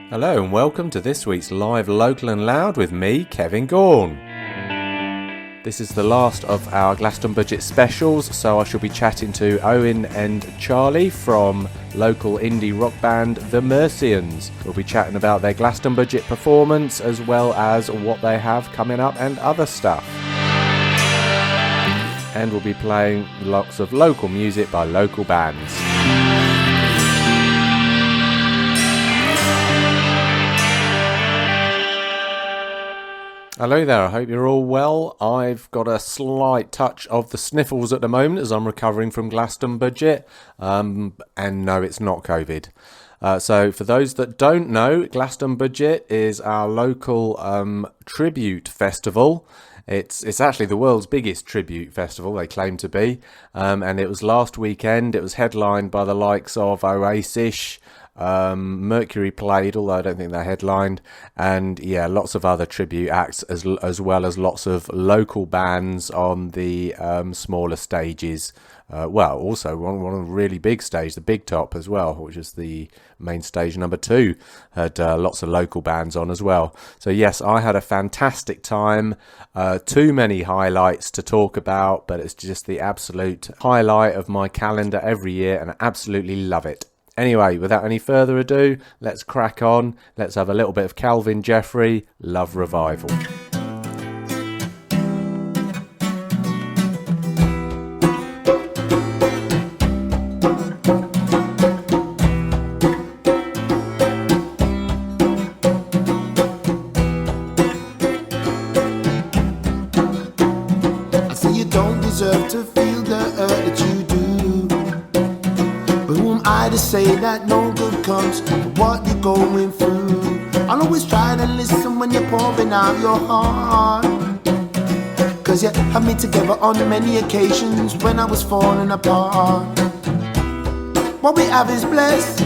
Hello and welcome to this week's Live Local and Loud with me, Kevin Gaughan. This is the last of our Glastonbudget specials, so I shall be chatting to Owen and Charlie from local indie rock band The Mercians. We'll be chatting about their Glastonbudget performance as well as what they have coming up and other stuff. And we'll be playing lots of local music by local bands. Hello there, I hope you're all well. I've got a slight touch of the sniffles at the moment as I'm recovering from Glastonbudget. And no, it's not COVID. So for those that don't know, Glastonbudget is our local tribute festival. It's actually the world's biggest tribute festival, they claim to be. And it was last weekend. It was headlined by the likes of Oasis. Mercury played, although I don't think they headlined, and yeah, lots of other tribute acts as well as lots of local bands on the smaller stages. Also one of the really big stage, the Big Top as well, which is the main stage number 2, had lots of local bands on as well. So yes, I had a fantastic time. Too many highlights to talk about, but it's just the absolute highlight of my calendar every year, and I absolutely love it. Anyway, without any further ado, let's crack on. Let's have a little bit of Calvin Jeffrey, Love Revival. I say you don't deserve to feel the hurt that you do. I to say that no good comes from what you're going through. I'll always try to listen when you're pouring out your heart, cause you had me together on many occasions when I was falling apart. What we have is blessed,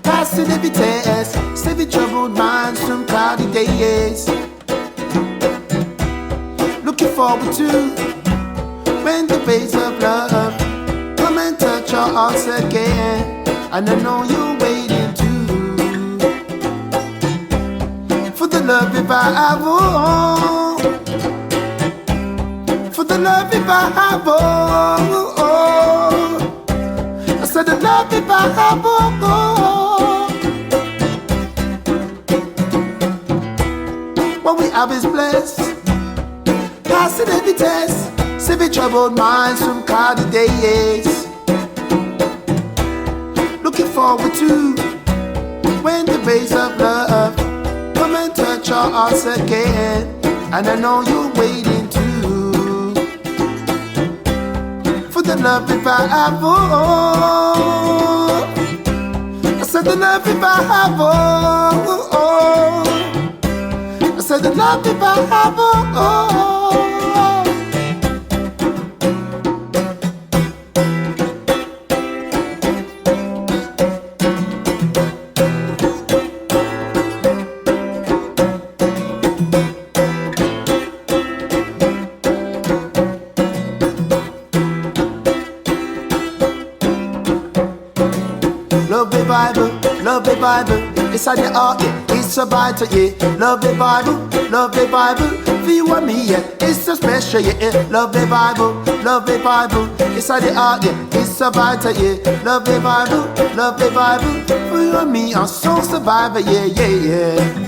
passing every test, saving troubled minds from cloudy days. Looking forward to when the waves of love come and touch your hearts again, and I know you're waiting too for the love revival, for the love revival. I said the love revival. What we have is blessed, passing every test, saving troubled minds from cloudy days. Looking forward to when the rays of love come and touch your hearts again, and I know you're waiting too for the love revival. I said the love revival. I said the love revival. Love revival, it's on your heart, yeah, it's so vital, yeah. Love revival, for you and me, yeah, it's so special, yeah. Love revival, it's on your heart, yeah, it's so vital, yeah. Love revival, for you and me, I'm so survivor, yeah, yeah, yeah.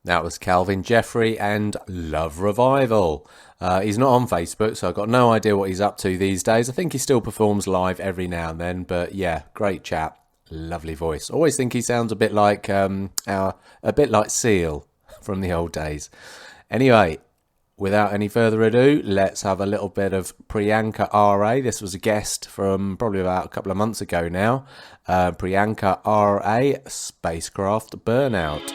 That was Calvin Jeffrey and Love Revival. He's not on Facebook, so I've got no idea what he's up to these days. I think he still performs live every now and then, but yeah, great chap, lovely voice. Always think he sounds a bit like Seal from the old days. Anyway, without any further ado, let's have a little bit of Priyanka R.A. This was a guest from probably about a couple of months ago now. Priyanka R.A. Spacecraft Burnout.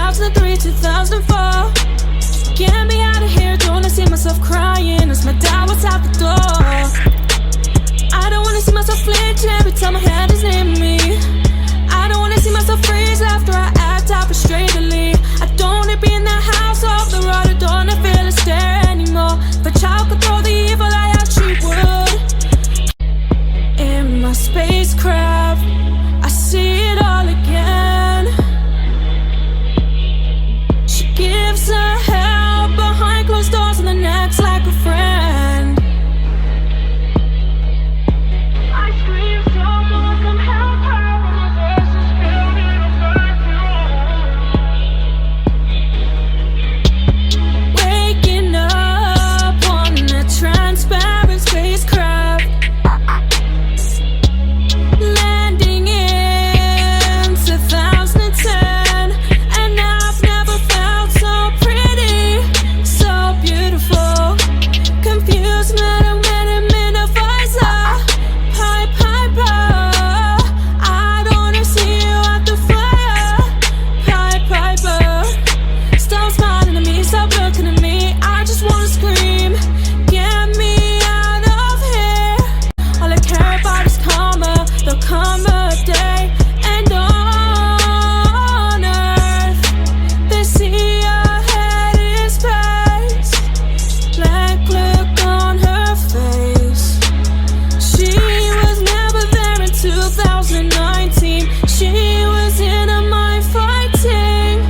2003, 2004. Get me out of here, don't wanna see myself crying as my dad was out the door. I don't wanna see myself flinch every time my hand is in me. I don't wanna see myself freeze after I act out frustratedly. I don't wanna be in that house off the road, I don't wanna feel a stare anymore. If a child could throw the evil, I actually would. In my spacecraft, I see it all again. She gives her help behind closed doors and the next like a friend. I scream, someone come help her, and my voice is filled in a vacuum. Waking up on a transparent spacecraft, landing in 2010, and I've never felt so pretty, so beautiful. Confused, met a visor. Pipe, piper, I don't wanna see you at the fire. Pipe, piper, stop smiling at me, stop looking at me. I just wanna scream, get me out of here. All I care about is karma, there'll come a day, and on earth they see ahead in space. Blank look on her face. She was never there in 2019. She was in a mind fighting,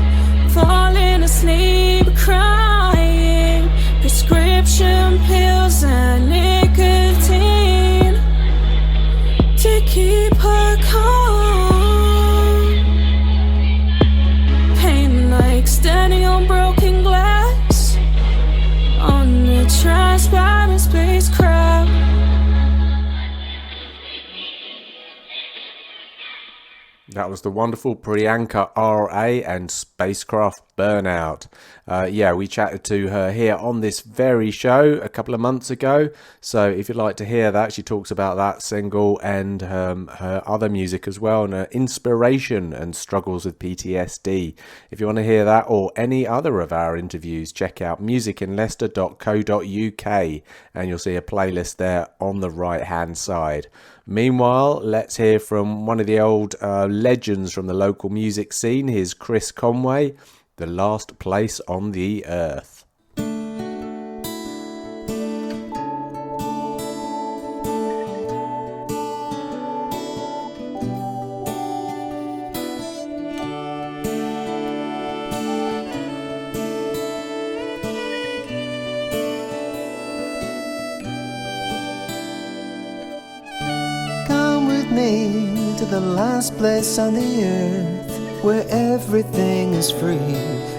falling asleep, crying. Prescription pills and nicotine to keep her calm. Pain like standing on broken glass on a transparent spacecraft. That was the wonderful Priyanka R.A. and Spacecraft Burnout. Yeah, we chatted to her here on this very show a couple of months ago. So if you'd like to hear that, she talks about that single and her other music as well, and her inspiration and struggles with PTSD. If you want to hear that or any other of our interviews, check out musicinleicester.co.uk and you'll see a playlist there on the right hand side. Meanwhile, let's hear from one of the old legends from the local music scene. Here's Chris Conway, The Last Place on the Earth. To the last place on the earth where everything is free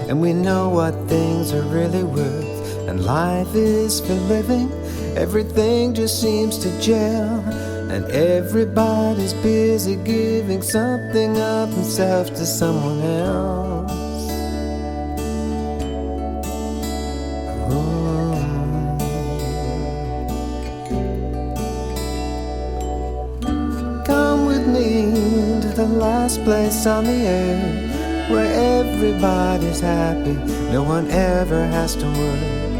and we know what things are really worth and life is for living. Everything just seems to gel and everybody's busy giving something of themselves to someone else. The last place on the earth where everybody's happy, no one ever has to worry,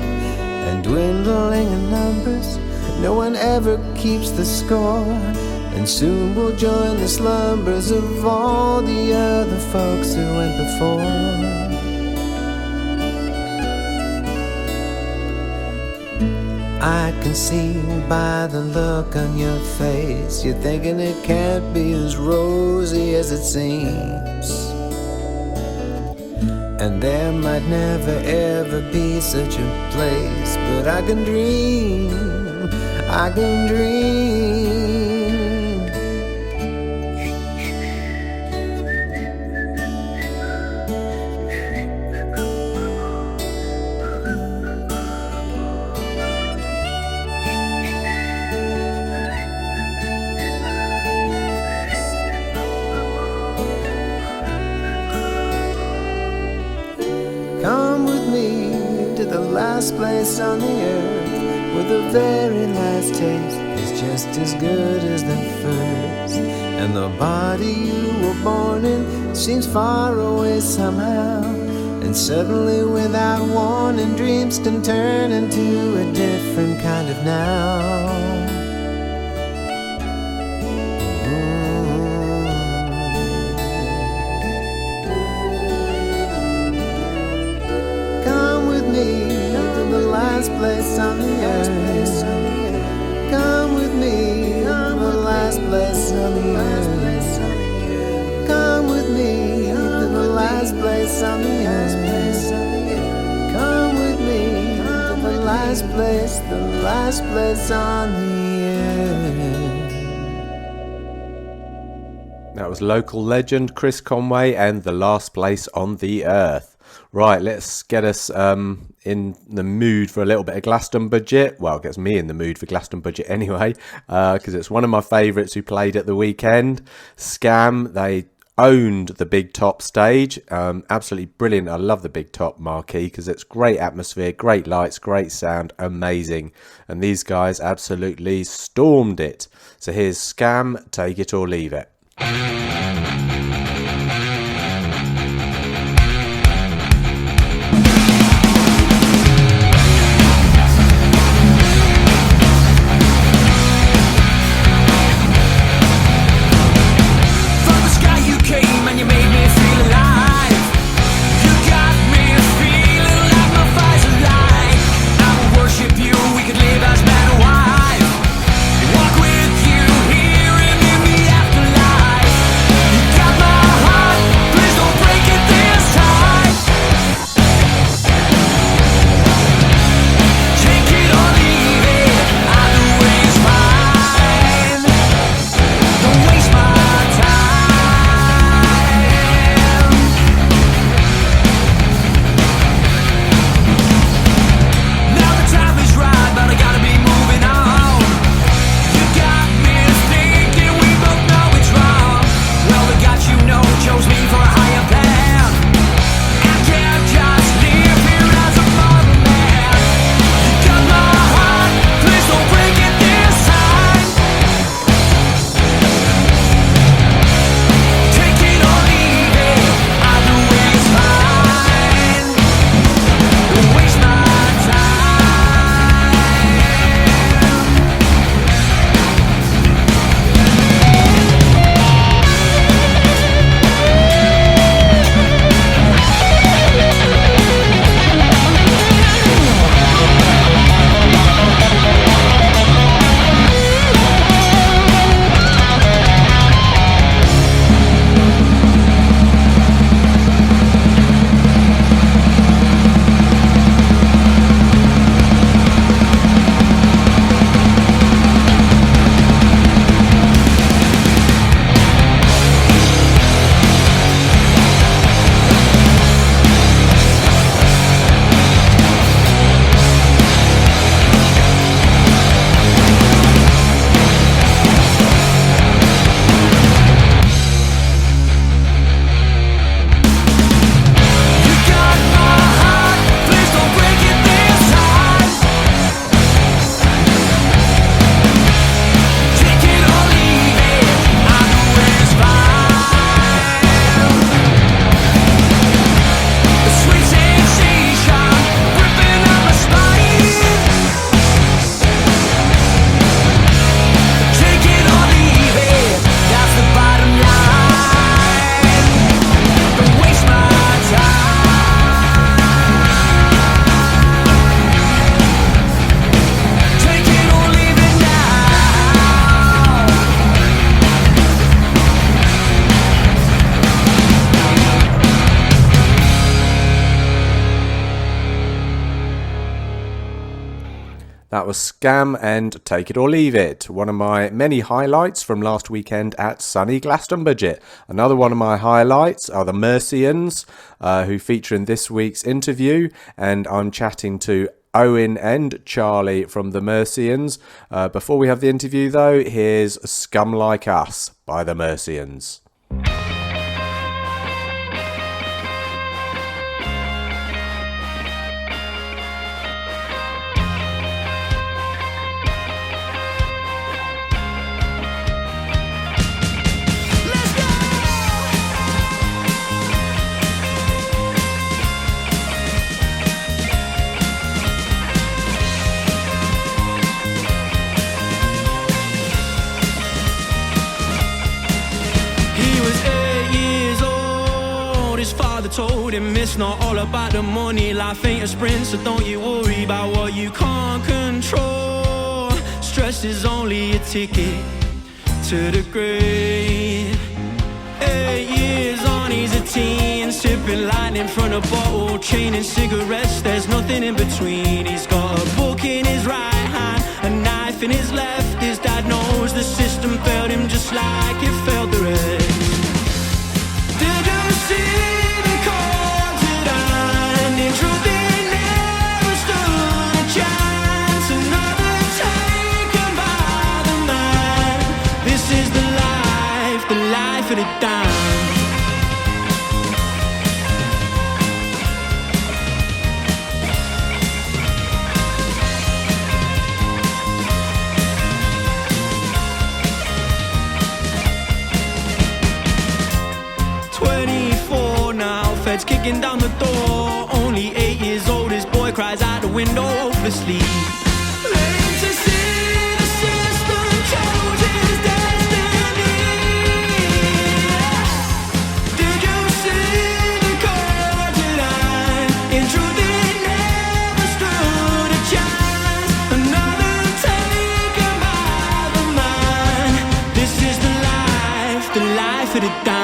and dwindling in numbers, no one ever keeps the score, and soon we'll join the slumbers of all the other folks who went before. I can see by the look on your face, you're thinking it can't be as rosy as it seems, and there might never ever be such a place, but I can dream, I can dream. Come with me to the last place on the earth where the very last taste is just as good as the first. And the body you were born in seems far away somehow. And suddenly, without warning, dreams can turn into a different kind of now. Come with me to the last place on the earth. Come with me to the last place on the earth. Come with me to the last place on the earth. Come with me to the last place on the earth. That was local legend Chris Conway and The Last Place on the Earth. Right, let's get us in the mood for a little bit of Glastonbudget. Well, it gets me in the mood for Glastonbudget anyway, because it's one of my favourites who played at the weekend. Scam, they owned the Big Top stage. Absolutely brilliant. I love the Big Top marquee because it's great atmosphere, great lights, great sound, amazing. And these guys absolutely stormed it. So here's Scam, Take It or Leave It. That was Scam and Take It or Leave It, one of my many highlights from last weekend at sunny Glastonbudget. Another one of my highlights are the Mercians, who feature in this week's interview, and I'm chatting to Owen and Charlie from the Mercians. Before we have the interview though, here's Scum Like Us by the Mercians. told him it's not all about the money. Life ain't a sprint, so don't you worry about what you can't control. Stress is only a ticket to the grave. 8 years on, he's a teen, sipping lightning from a bottle, chain and cigarettes, there's nothing in between. He's got a book in his right hand, a knife in his left. His dad knows the system failed him just like it failed the rest. Did you see the cards that I in truth they never stood a chance? Another taken by the man. This is the life of the dime. 24 now, feds kicking down the door. Only 8 years old, his boy cries out the window for sleep. Late to see the system chose his destiny. Did you see the carded line? In truth, it never stood a chance. Another taken by the mind. This is the life of the dime.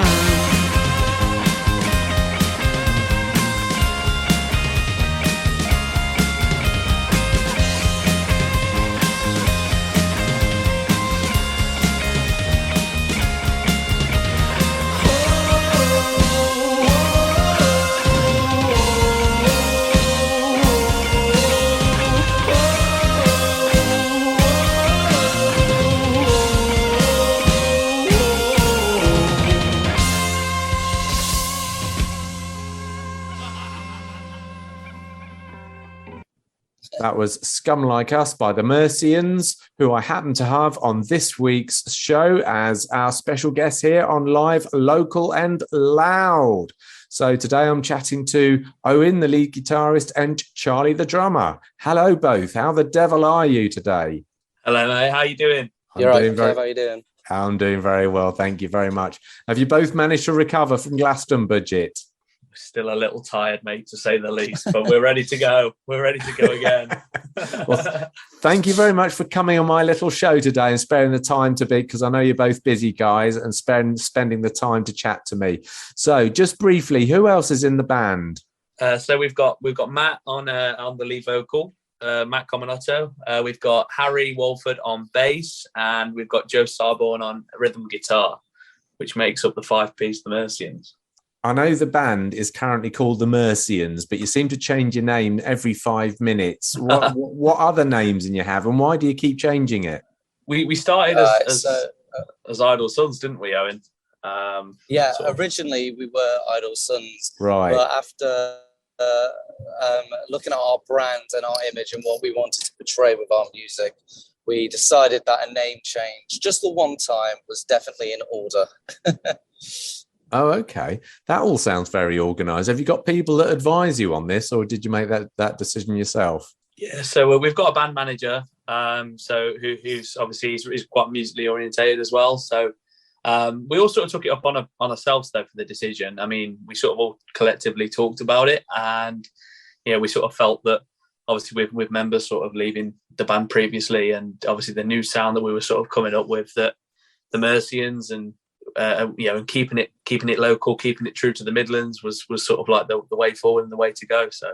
That was Scum Like Us by the Mercians, who I happen to have on this week's show as our special guest here on Live, Local and Loud. So today I'm chatting to Owen, the lead guitarist, and Charlie, the drummer. Hello, both. How the devil are you today? Hello, mate. How you doing? You're right, Kev. How you doing? I'm doing very well. Thank you very much. Have you both managed to recover from Glastonbudget? Still a little tired, mate, to say the least, but we're ready to go. We're ready to go again. Well, thank you very much for coming on my little show today and sparing the time to be, because I know you're both busy guys, and spending the time to chat to me. So just briefly, who else is in the band? So we've got Matt on the lead vocal, Matt Cominotto. We've got Harry Walford on bass, and we've got Joe Sarborn on rhythm guitar, which makes up the 5-piece The Mercians. I know the band is currently called the Mercians, but you seem to change your name every 5 minutes. What other names do you have, and why do you keep changing it? We started as Idle Sons, didn't we, Owen? Originally we were Idle Sons, right? But after looking at our brand and our image and what we wanted to portray with our music, we decided that a name change, just the one time, was definitely in order. Oh, okay. That all sounds very organised. Have you got people that advise you on this, or did you make that decision yourself? Yeah, so we've got a band manager, who's obviously he's quite musically orientated as well. So we all sort of took it up on ourselves though for the decision. I mean, we sort of all collectively talked about it, and we sort of felt that obviously with members sort of leaving the band previously, and obviously the new sound that we were sort of coming up with, that the Mercians and and keeping it local, keeping it true to the Midlands was sort of like the way forward and the way to go. So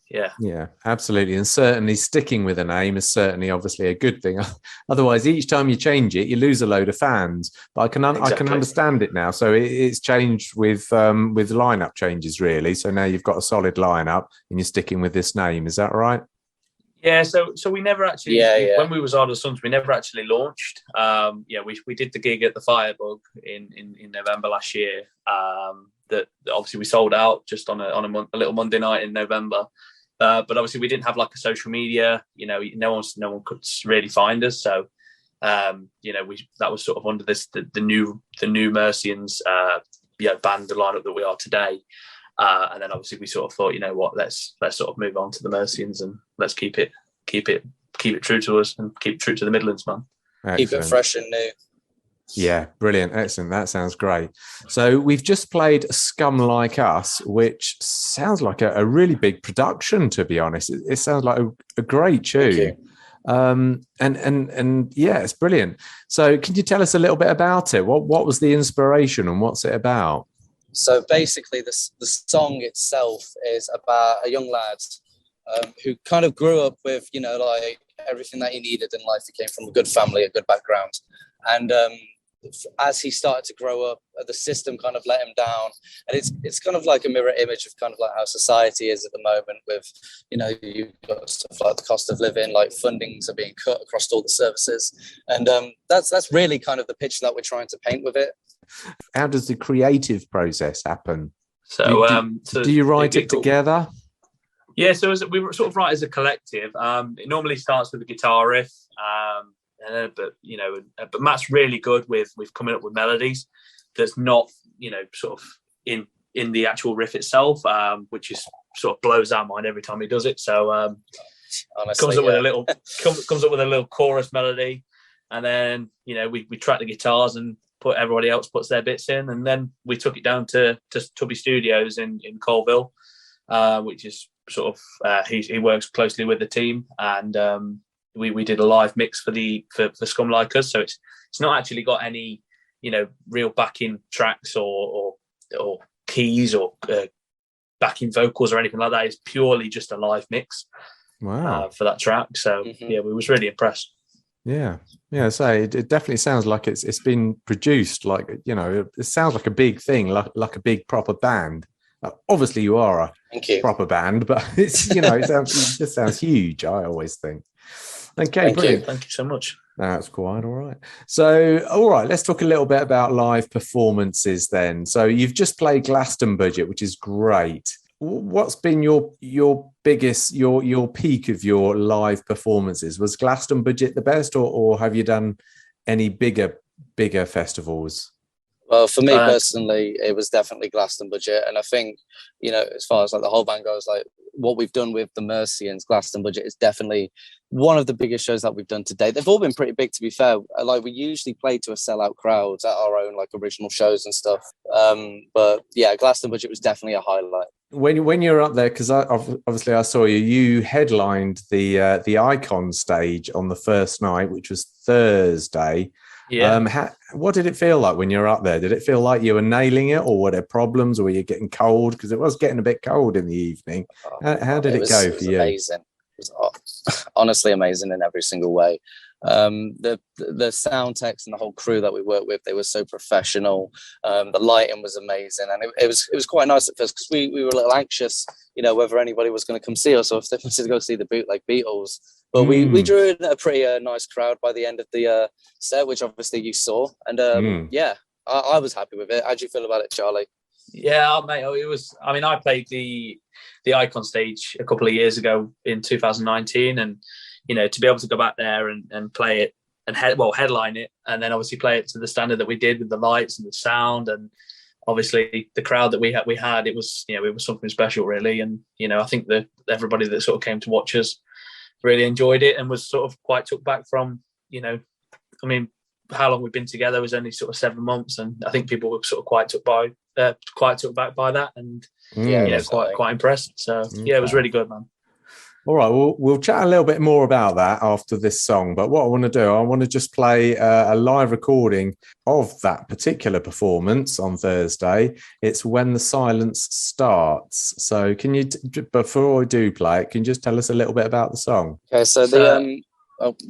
yeah, absolutely. And certainly sticking with a name is certainly obviously a good thing. Otherwise, each time you change it, you lose a load of fans. But I can understand it now. So it's changed with lineup changes, really. So now you've got a solid lineup and you're sticking with this name. Is that right? Yeah, so we never actually, when we was Idle Sons, we never actually launched. We did the gig at the Firebug in November last year. That obviously we sold out just on a little Monday night in November. But obviously we didn't have like a social media. No one could really find us. So that was sort of under the new Mercians band, the lineup that we are today. And then obviously we sort of thought, let's sort of move on to the Mercians and let's keep it true to us and keep it true to the Midlands, man. Excellent. Keep it fresh and new. Yeah, brilliant. Excellent. That sounds great. So we've just played Scum Like Us, which sounds like a really big production, to be honest. It sounds like a great tune. And yeah, it's brilliant. So can you tell us a little bit about it? What was the inspiration and what's it about? So basically the song itself is about a young lad who kind of grew up with, like everything that he needed in life. He came from a good family, a good background. And as he started to grow up, the system kind of let him down. And it's kind of like a mirror image of kind of like how society is at the moment with, you've got stuff like the cost of living, like fundings are being cut across all the services. And that's really kind of the picture that we're trying to paint with it. How does the creative process happen? So do you write it together? Yeah, so we sort of write as a collective. It normally starts with a guitar riff. But Matt's really good with coming up with melodies that's not sort of in the actual riff itself, which is sort of blows our mind every time he does it. So honestly, comes up with a little chorus melody, and then we track the guitars and everybody else puts their bits in, and then we took it down to Tubby Studios in Colville, which is sort of he works closely with the team, and we did a live mix for Scum Like Us, so it's not actually got any real backing tracks or keys or backing vocals or anything like that. It's purely just a live mix. Wow. For that track. So yeah, we was really impressed. Yeah. So it definitely sounds like it's been produced like it sounds like a big thing, like a big proper band. Obviously, you are a proper band, but it's it just sounds huge. I always think. Okay, brilliant. Thank you so much. That's quite all right. So, all right, let's talk a little bit about live performances then. So, you've just played Glastonbudget, which is great. What's been your biggest, your peak of your live performances? Was Glastonbudget the best, or have you done any bigger festivals? Well, for me personally, it was definitely Glastonbudget, and I think as far as like the whole band goes, like what we've done with the Mercians, Glastonbudget is definitely one of the biggest shows that we've done to date. They've all been pretty big, to be fair. Like we usually play to a sellout crowd at our own like original shows and stuff. But yeah, Glastonbudget was definitely a highlight. When you're up there, because obviously I saw you headlined the Icon stage on the first night, which was Thursday. Yeah. What did it feel like when you're up there? Did it feel like you were nailing it, or were there problems, or were you getting cold? Because it was getting a bit cold in the evening. How did it go for you? Amazing. It was honestly amazing in every single way. The sound techs and the whole crew that we worked with, they were so professional. The lighting was amazing, and it was quite nice at first because we were a little anxious, whether anybody was going to come see us or if they wanted to go see the bootleg Beatles. But we drew in a pretty nice crowd by the end of the set, which obviously you saw, and yeah, I was happy with it. How do you feel about it, Charlie? Yeah, mate, it was. I mean, I played the Icon stage a couple of years ago in 2019, and to be able to go back there and play it and headline it, and then obviously play it to the standard that we did with the lights and the sound, and obviously the crowd that we had, it was it was something special, really. And I think that everybody that sort of came to watch us really enjoyed it and was sort of quite took back from I mean, how long we've been together was only sort of 7 months, and I think people were sort of quite took back by that, and quite impressed. So yeah, it was really good, man. All right, we'll chat a little bit more about that after this song. But what I want to do, I want to just play a live recording of that particular performance on Thursday. It's When the Silence Starts. So can you, before I do play it, can you just tell us a little bit about the song? Okay, so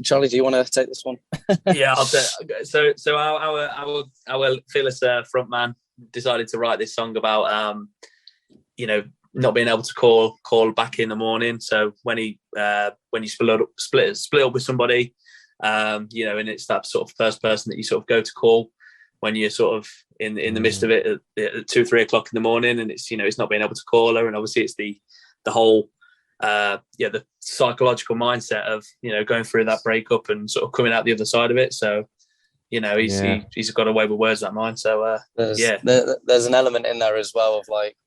Charlie, do you want to take this one? Yeah, I'll take it. So our fearless frontman decided to write this song about not being able to call back in the morning. So when you split up with somebody, and it's that sort of first person that you sort of go to call when you're sort of in the midst of it at 2-3 o'clock in the morning, and it's it's not being able to call her, and obviously it's the whole the psychological mindset of going through that breakup and sort of coming out the other side of it. So he's got a way with words, that mind. So there's an element in there as well of like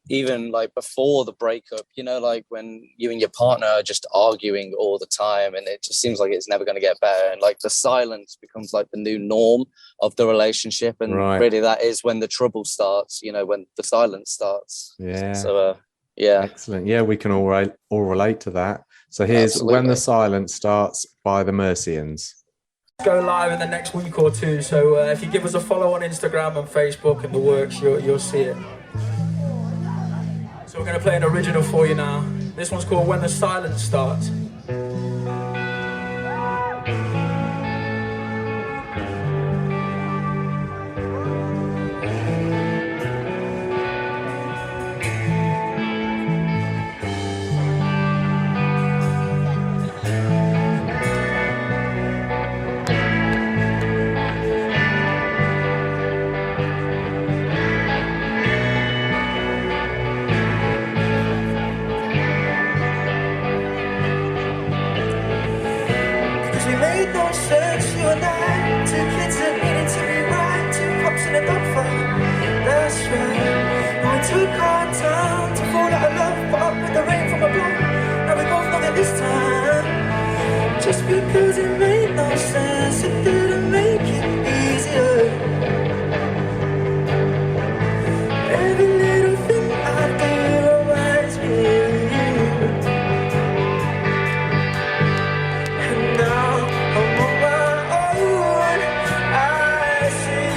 even like before the breakup, you know, like when you and your partner are just arguing all the time and it just seems like it's never going to get better, and like the silence becomes like the new norm of the relationship, and really that is when the trouble starts, you know, when the silence starts. So yeah, excellent. Yeah, we can all relate to that. So here's When the Silence Starts by the Mercians. Go live in the next week or two, so if you give us a follow on Instagram and Facebook and the works, you'll see it. So we're going to play an original for you now. This one's called When the Silence Starts. Just because it made no sense, it didn't make it easier. Every little thing I do reminds me of you. And now I'm on my own. I see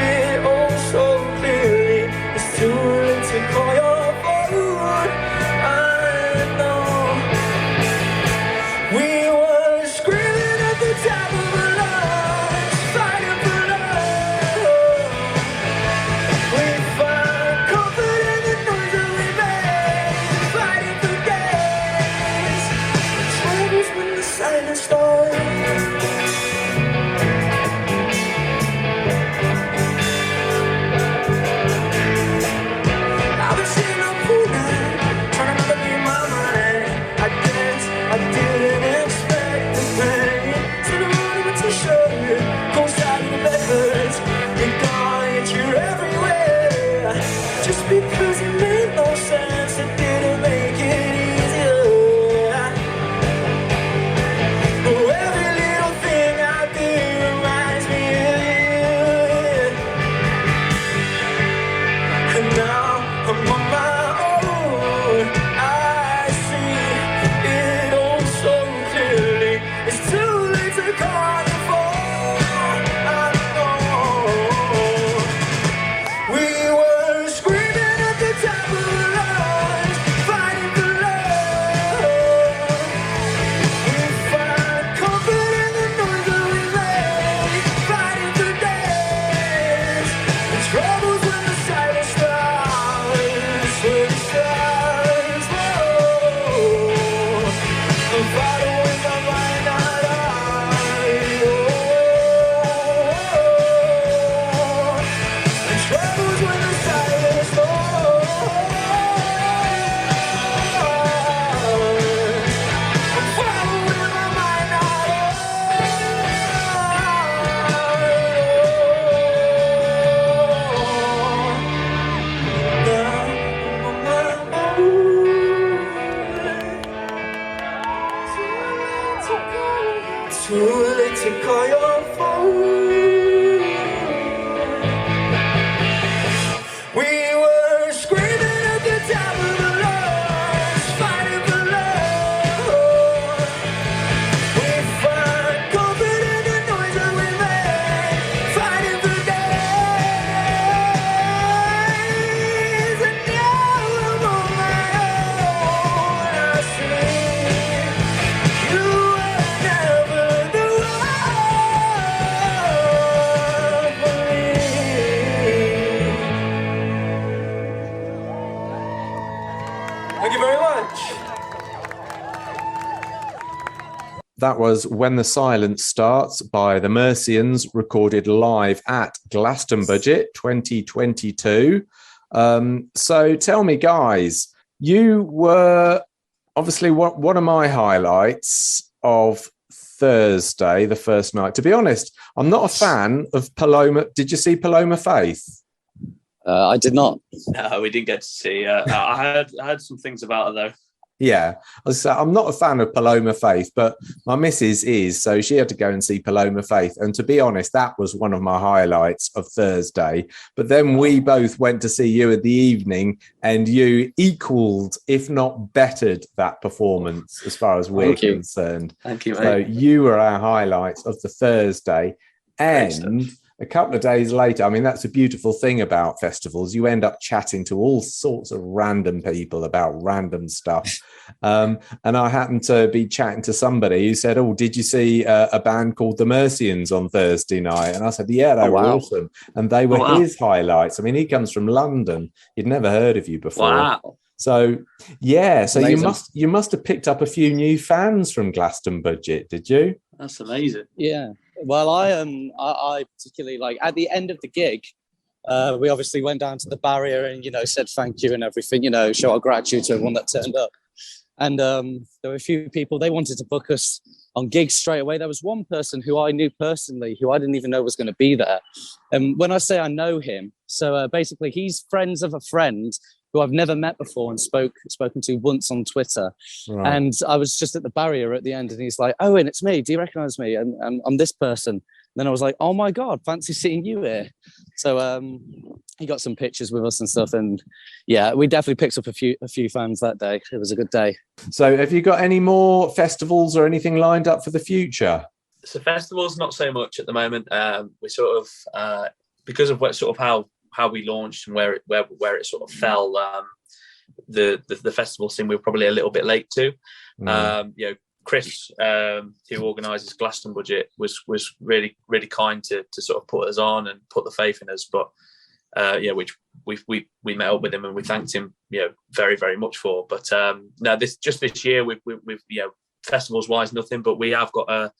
it all so clearly. It's too late to call your phone. I know. We were screaming at the top of our lungs, fighting for love. We found comfort in the noise that we made, fighting for days. The troubles when the silence starts. I've been sitting up all night, trying to make my mind. I guess I didn't expect the pain. So the morning with t-shirt, coast out of the bedrooms. You're gone, yet you're everywhere. Just because it made no sense, it didn't make it easier. Oh, every little thing I do reminds me of you. And now I'm on my own. I see it all so clearly. It's too late to call your phone. I know. We were screaming at the top of our lungs, fighting for love. We find comfort in the noise that we made, fighting for days. The troubles when the silence starts, when the silence starts. I'm fighting with my mind out the troubles when the silence starts. I'm fighting with my mind too late to call your phone. We were screaming at the top of our lungs, fighting for love. We find comfort in the noise that we made, fighting for days. And now I'm on my own. I see you were never the one for me. Thank you very much. That was When the Silence Starts by the Mercians, recorded live at Glastonbudget 2022. So tell me, guys, you were obviously one of my highlights of Thursday, the first night. To be honest, I'm not a fan of Paloma. Did you see Paloma Faith? I did not. No, we didn't get to see. I heard some things about her though. Yeah, I'm not a fan of Paloma Faith, but my missus is, so she had to go and see Paloma Faith. And to be honest, that was one of my highlights of Thursday. But then we both went to see you in the evening, and you equalled, if not bettered, that performance as far as we're concerned. Thank you, mate. So you were our highlights of the Thursday. And a couple of days later, I mean, that's a beautiful thing about festivals. You end up chatting to all sorts of random people about random stuff. And I happened to be chatting to somebody who said, "Oh, did you see a band called the Mercians on Thursday night?" And I said, "Yeah, they were awesome." And they were his highlights. I mean, he comes from London. He'd never heard of you before. Wow. So, yeah. So amazing. you must have picked up a few new fans from Glastonbudget, did you? That's amazing. Yeah. Well, I particularly like at the end of the gig, we obviously went down to the barrier and, said thank you and everything, show our gratitude to everyone that turned up. And there were a few people, they wanted to book us on gigs straight away. There was one person who I knew personally, who I didn't even know was going to be there. And when I say I know him, so basically he's friends of a friend who I've never met before and spoken to once on Twitter. Right. And I was just at the barrier at the end and he's like, "Owen, it's me. Do you recognize me? And I'm this person." And then I was like, "Oh my God, fancy seeing you here." So he got some pictures with us and stuff. And yeah, we definitely picked up a few fans that day. It was a good day. So have you got any more festivals or anything lined up for the future? So festivals, not so much at the moment. We sort of, because of how we launched and where it sort of fell, the festival scene we were probably a little bit late to. Chris, who organises Glastonbudget, was really, really kind to sort of put us on and put the faith in us. But which we met up with him and we thanked him, very, very much for. But no, this year we've festivals wise nothing, but we have got a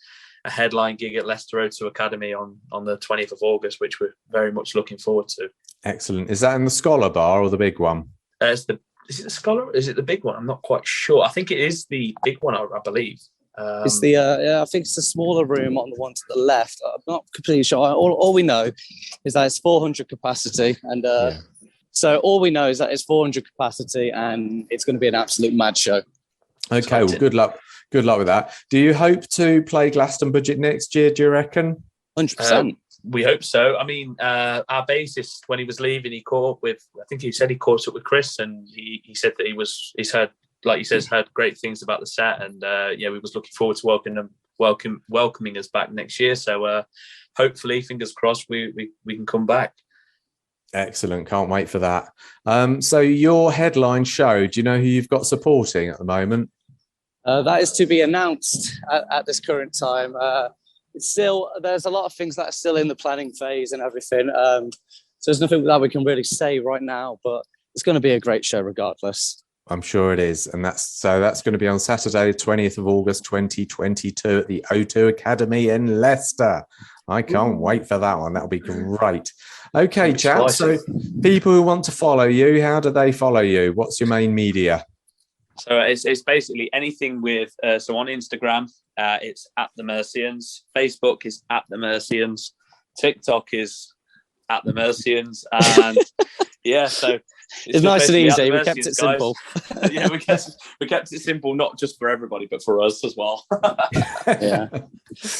headline gig at Leicester O2 Academy on the 20th of August, which we're very much looking forward to. Excellent. Is that in the Scholar Bar or the big one? Is it the Scholar? Is it the big one? I'm not quite sure. I think it is the big one, I believe. It's the I think it's the smaller room on the one to the left. I'm not completely sure. All we know is that it's 400 capacity, and so all we know is that it's 400 capacity, and it's going to be an absolute mad show. Okay, well, good luck. Good luck with that. Do you hope to play Glastonbudget next year, do you reckon? 100%. We hope so. I mean, our bassist, when he was leaving, he caught up with, I think he said he caught up with Chris, and he said that he's heard, like he says, heard great things about the set, and we was looking forward to welcoming us back next year. So hopefully, fingers crossed, we can come back. Excellent. Can't wait for that. So your headline show, do you know who you've got supporting at the moment? That is to be announced at this current time. There's a lot of things that are still in the planning phase and everything. So there's nothing that we can really say right now, but it's going to be a great show regardless. I'm sure it is. And that's going to be on Saturday, 20th of August, 2022 at the O2 Academy in Leicester. I can't wait for that one. That'll be great. Okay, chat. So people who want to follow you, how do they follow you? What's your main media? So it's basically anything with, so on Instagram, it's at the Mercians. Facebook is at the Mercians. TikTok is at the Mercians. And so it's nice and easy. We kept it simple. Yeah, we kept it simple, not just for everybody, but for us as well. Yeah.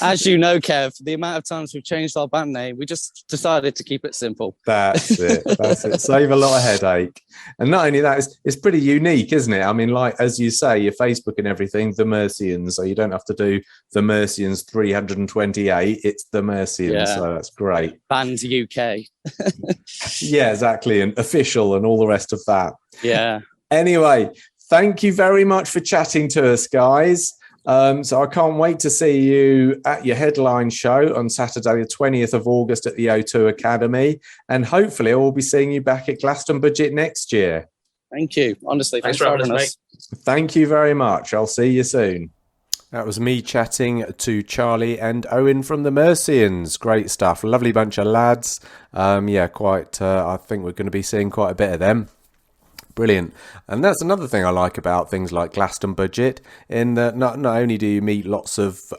As you know, Kev, the amount of times we've changed our band name, we just decided to keep it simple. That's it. Save a lot of headache. And not only that, it's pretty unique, isn't it? I mean, like, as you say, your Facebook and everything, the Mercians, so you don't have to do the Mercians 328, it's the Mercians, so that's great. Band UK. Yeah, exactly, and official and all the rest of that. Yeah. Anyway, thank you very much for chatting to us, guys. So I can't wait to see you at your headline show on Saturday, the 20th of August at the O2 Academy. And hopefully I will be seeing you back at Glastonbudget next year. Thank you. Honestly, thanks for having us. Thank you very much. I'll see you soon. That was me chatting to Charlie and Owen from the Mercians. Great stuff. Lovely bunch of lads. I think we're going to be seeing quite a bit of them. Brilliant. And that's another thing I like about things like Glastonbudget, in that not only do you meet lots of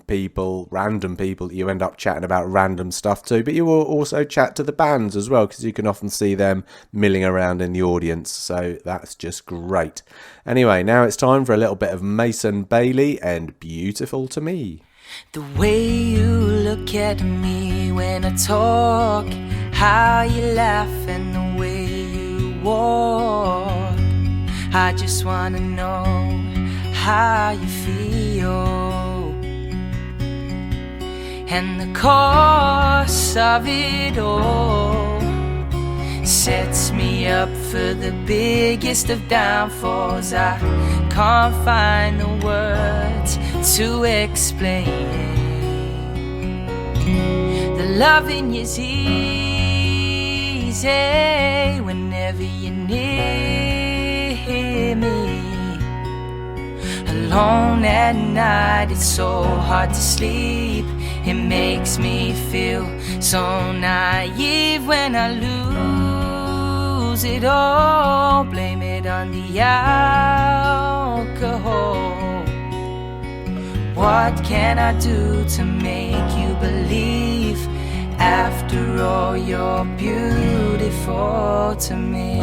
people, random people that you end up chatting about random stuff to, but you will also chat to the bands as well, because you can often see them milling around in the audience. So that's just great. Anyway, now it's time for a little bit of Mason Bailey and Beautiful to Me. The way you look at me when I talk, how you laugh and the way you walk, I just wanna know how you feel. And the course of it all sets me up for the biggest of downfalls. I can't find the words to explain. The loving is easy whenever you're near me. Alone at night, it's so hard to sleep. It makes me feel so naive when I lose it all. Blame it on the alcohol. What can I do to make you believe? After all, you're beautiful to me.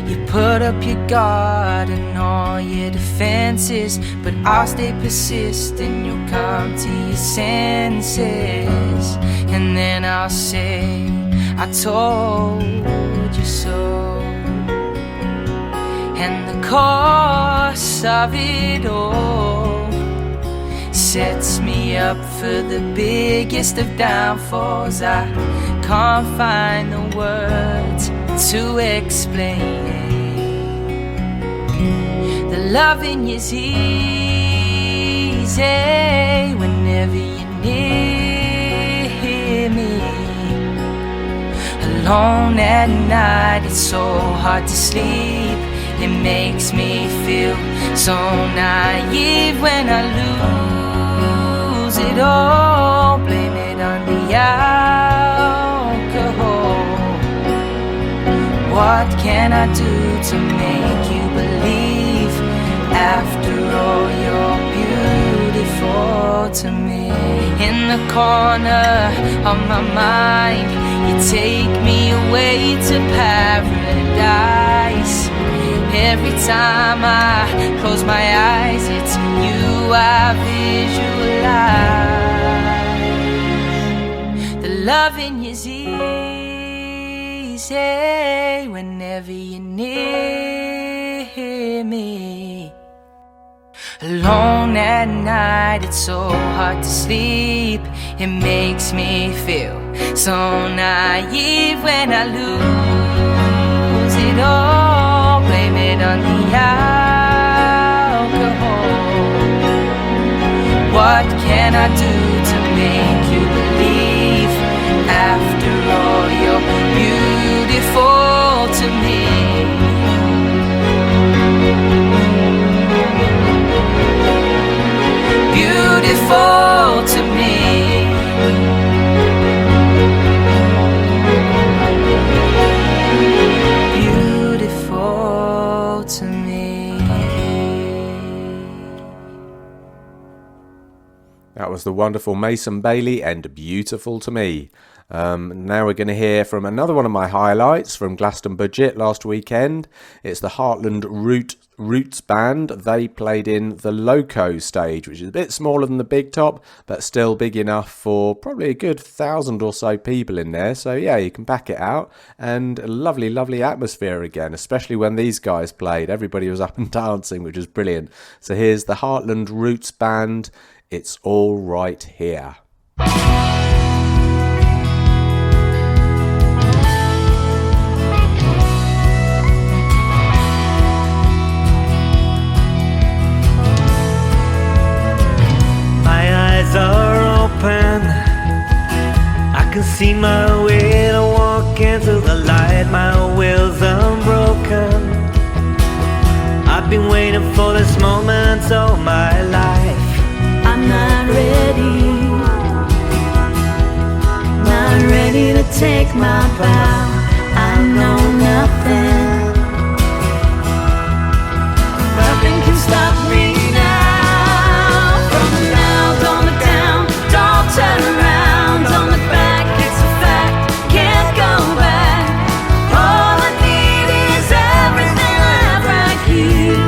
You put up your guard and all your defenses, but I'll stay persistent. You'll come to your senses, and then I'll say, I told you so. And the course of it all sets me up for the biggest of downfalls. I can't find the words to explain. The loving is easy whenever you're near me. Alone at night, it's so hard to sleep. It makes me feel so naive when I lose it all. Blame it on the alcohol. What can I do to make you believe? After all, you're beautiful to me. In the corner of my mind, you take me away to paradise. Every time I close my eyes, it's you I visualize. The loving is easy whenever you're near me. Alone at night, it's so hard to sleep. It makes me feel so naive when I lose it all. Blame it on the alcohol. What can I do to make you believe? After all, you're beautiful to me. Beautiful to me. Beautiful to me. That was the wonderful Mason Bailey and Beautiful to Me. Now we're going to hear from another one of my highlights from Glastonbudget last weekend. It's the Heartland Roots Band. They played in the Loco stage, which is a bit smaller than the Big Top, but still big enough for probably a good 1,000 or so people in there. So yeah, you can back it out. And a lovely, lovely atmosphere again, especially when these guys played. Everybody was up and dancing, which was brilliant. So here's the Heartland Roots Band. It's All Right Here. Are open, I can see my way to walk into the light. My will's unbroken. I've been waiting for this moment all my life. I'm not ready take my bow. I know nothing. Nothing can stop me now. From now, don't look down, don't turn around, don't look back, it's a fact, can't go back. All I need is everything I have right here.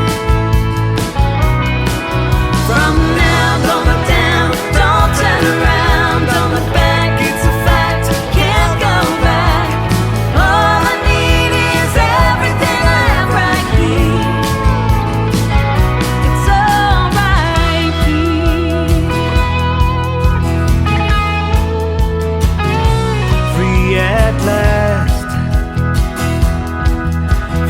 From now, don't look down, don't turn around, don't look back, it's a fact, can't go back. All I need is everything I have right here. It's all right here. Free at last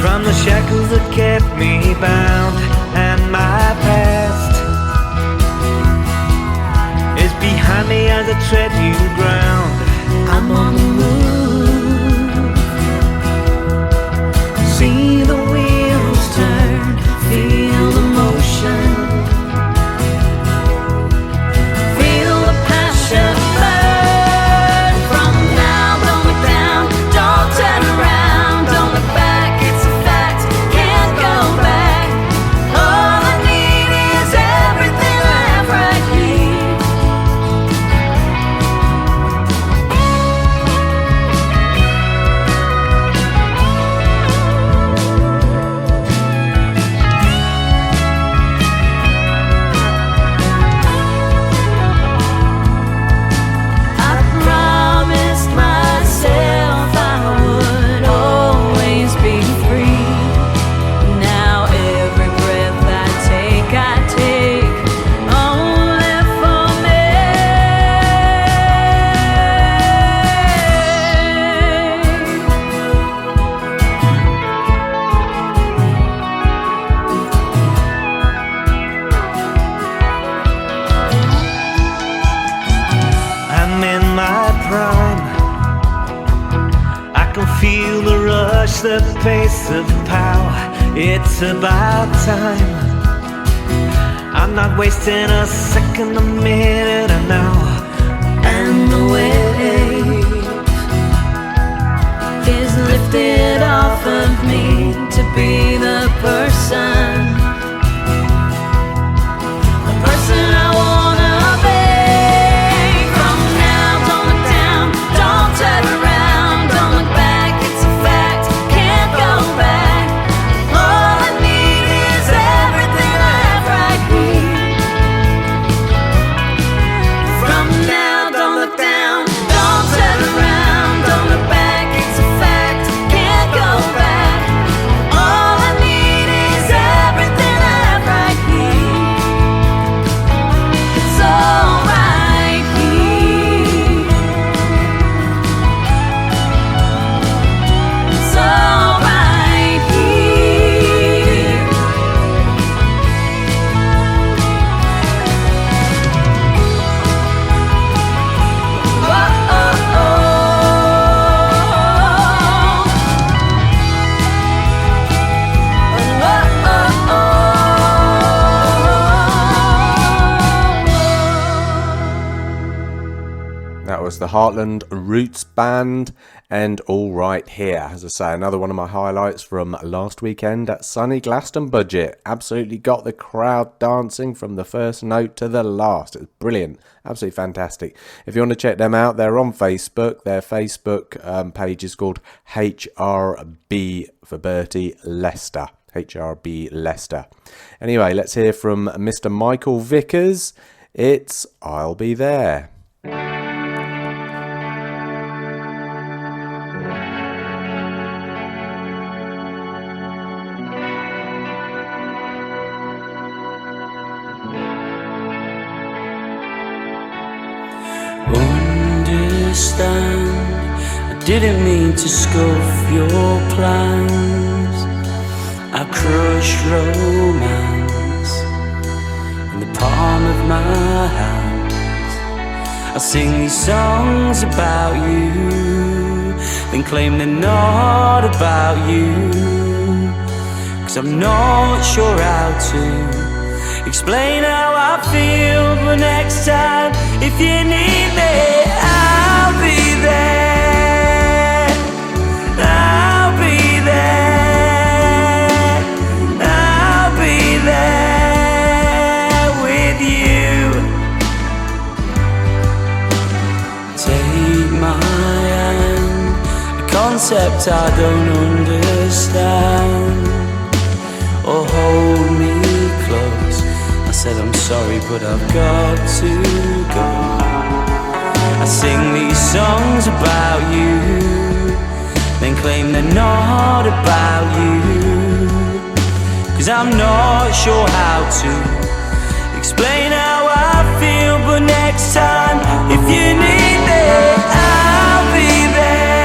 from the shackles that kept me bound, and my past is behind me as I tread new ground. I'm on the move. See the wheels turn, feel the motion, feel the passion burn. From now, don't look down, don't turn around, don't look back, it's a fact, can't go back. All I need is everything I have right here. I promised myself I would always be free. Now every breath I take only for me. I'm in my prime. I can feel the rush, the pace of power. It's about time. I'm not wasting a second, a minute, an hour. And the weight is lifted off of me to be the person I wanna be. From now, don't look down, don't turn around, don't look back, it's a fact, can't go back. All I need is everything I have right here. From now, don't look down, don't turn around, don't look back, it's a fact, can't go back. All I need is everything I have right here. It's all right here. It's all right here. That was the Heartland Roots Band and All Right Here. As I say, another one of my highlights from last weekend at sunny Glastonbudget. Absolutely got the crowd dancing from the first note to the last. It was brilliant. Absolutely fantastic. If you want to check them out, they're on Facebook. Their Facebook page is called HRB for Bertie Leicester. HRB Leicester. Anyway, let's hear from Mr. Michael Vickers. It's I'll Be There. Understand, I didn't mean to scuff your plans. I crushed romance in the palm of my hands. I sing these songs about you, then claim they're not about you. 'Cause I'm not sure how to explain how I feel. But next time, if you need me, I'll be there. concept I don't understand. Or hold me close. I said I'm sorry but I've got to go. I sing these songs about you, then claim they're not about you. 'Cause I'm not sure how to explain how I feel. But next time, if you need me, I'll be there.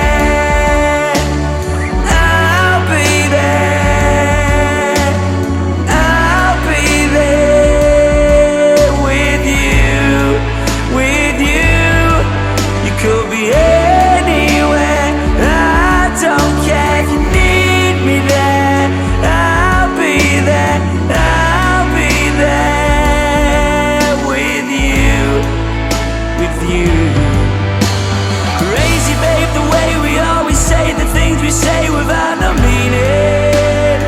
I'll be there. I'll be there with you, with you. You could be anywhere. I don't care if you need me there. I'll be there. I'll be there with you, with you. Crazy babe, the way we always say the things we say without no meaning.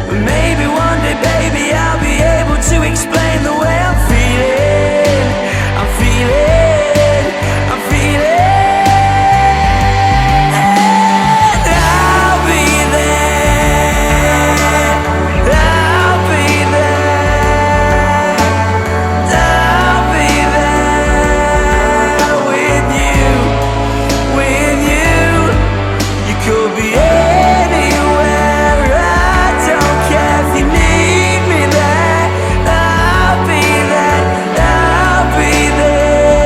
But maybe one day, baby, I'll be able to explain the way I'm feeling. I'm feeling, I'm feeling. I'll be there. I'll be there. I'll be there with you, with you. You could be anywhere. I don't care if you need me there. I'll be there. I'll be there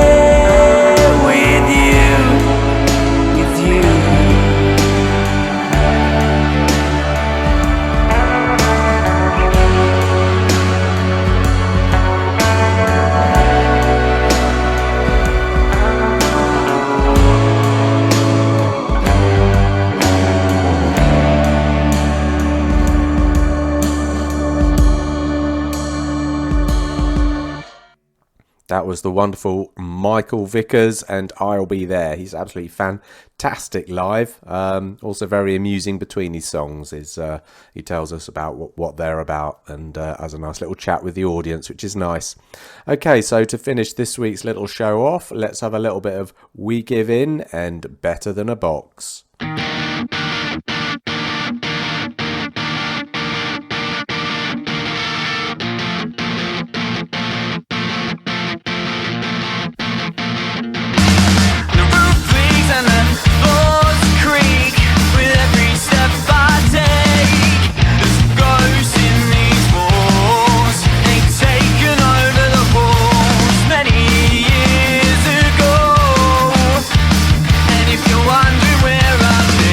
with you, with you. That was the wonderful Michael Vickers, and I'll Be There. He's absolutely fantastic live. Also very amusing between his songs. He tells us about what they're about, and has a nice little chat with the audience, which is nice. Okay, so to finish this week's little show off, let's have a little bit of We Give In and Better Than a Box. The roof leaks and the floors creak with every step I take. There's ghosts in these walls, they've taken over the halls many years ago. And if you're wondering where I've been,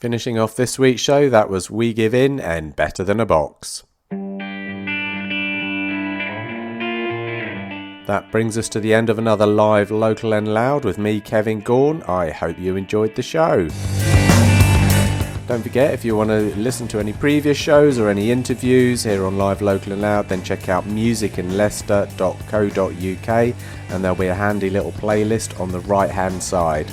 Finishing off this week's show, that was We Give In and Better Than a Box. That brings us to the end of another live Local and Loud with me, Kevin Gaughan. I hope you enjoyed the show. Don't forget, if you want to listen to any previous shows or any interviews here on Live Local and Loud, then check out musicinleicester.co.uk and there'll be a handy little playlist on the right hand side.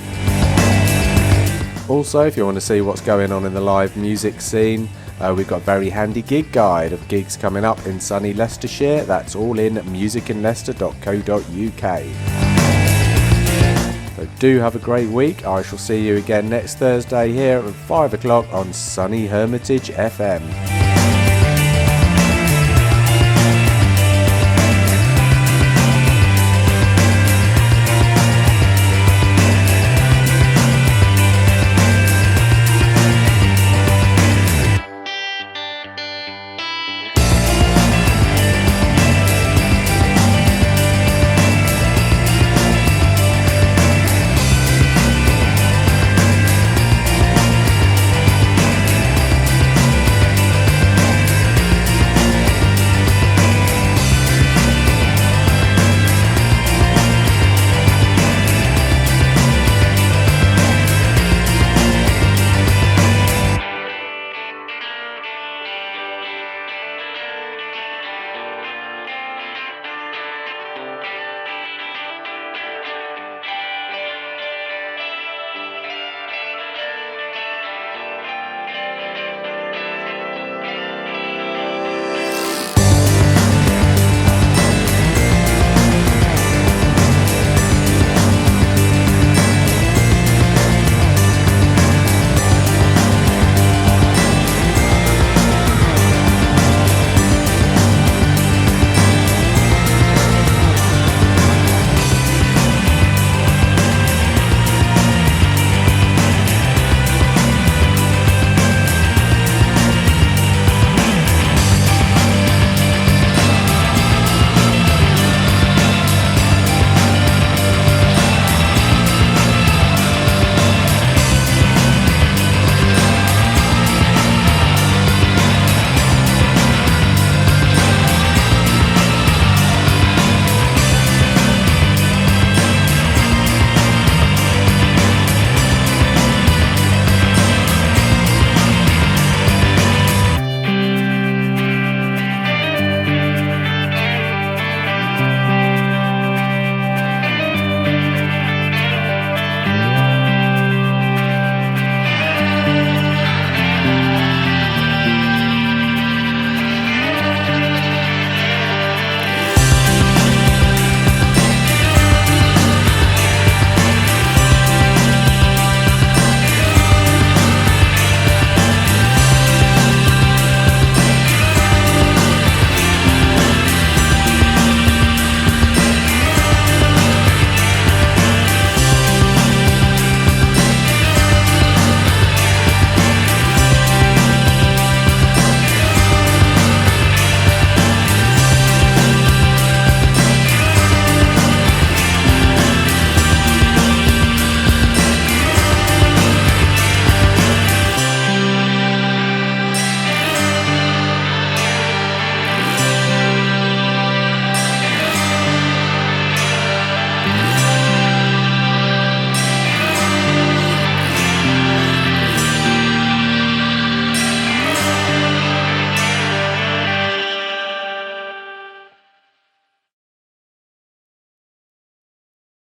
Also, if you want to see what's going on in the live music scene, we've got a very handy gig guide of gigs coming up in sunny Leicestershire. That's all in musicinleicester.co.uk. So do have a great week. I shall see you again next Thursday here at 5 o'clock on sunny Hermitage FM.